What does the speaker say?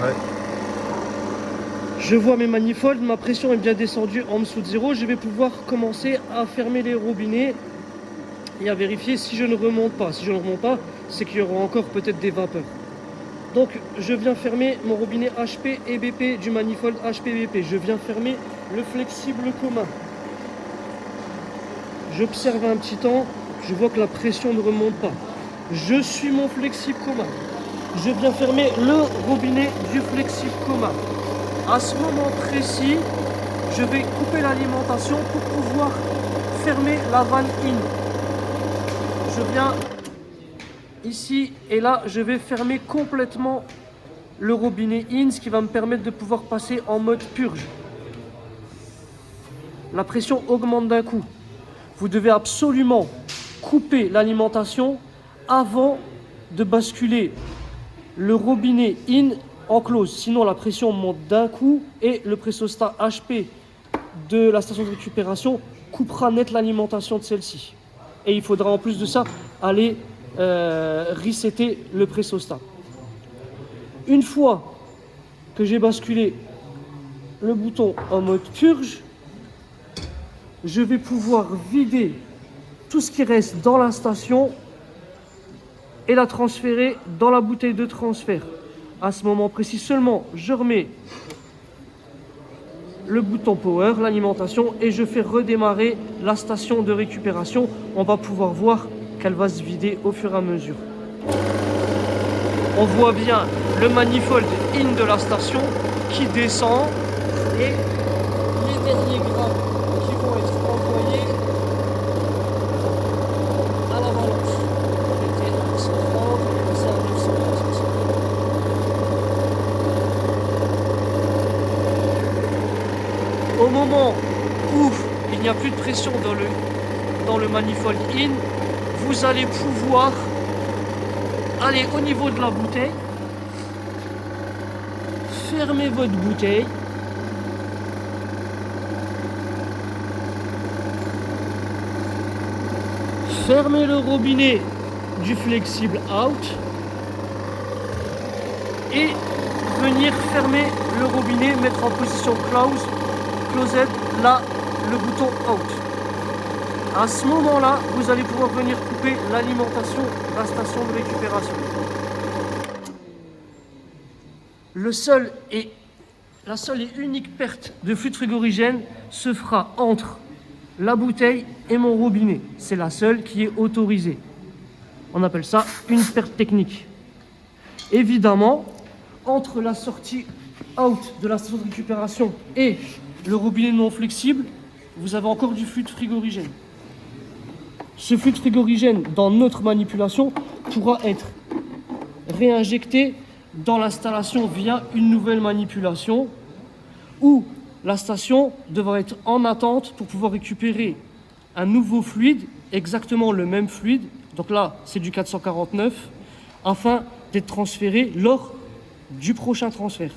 Ouais. Je vois mes manifolds, ma pression est bien descendue en dessous de 0. Je vais pouvoir commencer à fermer les robinets et à vérifier si je ne remonte pas. Si je ne remonte pas, c'est qu'il y aura encore peut-être des vapeurs. Donc je viens fermer mon robinet HP et BP du manifold HP BP. Je viens fermer le flexible commun. J'observe un petit temps, je vois que la pression ne remonte pas. Je suis mon flexible commun. Je viens fermer le robinet du flexible commun. À ce moment précis, je vais couper l'alimentation pour pouvoir fermer la vanne in. Je viens ici et là, je vais fermer complètement le robinet in, ce qui va me permettre de pouvoir passer en mode purge. La pression augmente d'un coup. Vous devez absolument couper l'alimentation avant de basculer le robinet in en close. Sinon, la pression monte d'un coup et le pressostat HP de la station de récupération coupera net l'alimentation de celle-ci. Et il faudra en plus de ça aller resetter le pressostat. Une fois que j'ai basculé le bouton en mode purge, je vais pouvoir vider tout ce qui reste dans la station et la transférer dans la bouteille de transfert. À ce moment précis seulement, je remets le bouton power, l'alimentation, et je fais redémarrer la station de récupération. On va pouvoir voir qu'elle va se vider au fur et à mesure. On voit bien le manifold in de la station qui descend et les derniers grammes qui vont être envoyés à l'avalanche. On était à 130, on est passé à 900. Au moment où il n'y a plus de pression dans le manifold in, vous allez pouvoir aller au niveau de la bouteille, fermer votre bouteille, fermer le robinet du flexible out et venir fermer le robinet, mettre en position closed, là, le bouton out. À ce moment-là, vous allez pouvoir venir couper l'alimentation de la station de récupération. La seule et unique perte de fluide frigorigène se fera entre la bouteille et mon robinet. C'est la seule qui est autorisée. On appelle ça une perte technique. Évidemment, entre la sortie out de la station de récupération et le robinet non flexible, vous avez encore du fluide frigorigène. Ce fluide frigorigène, dans notre manipulation, pourra être réinjecté dans l'installation via une nouvelle manipulation où la station devra être en attente pour pouvoir récupérer un nouveau fluide, exactement le même fluide, donc là c'est du 449, afin d'être transféré lors du prochain transfert.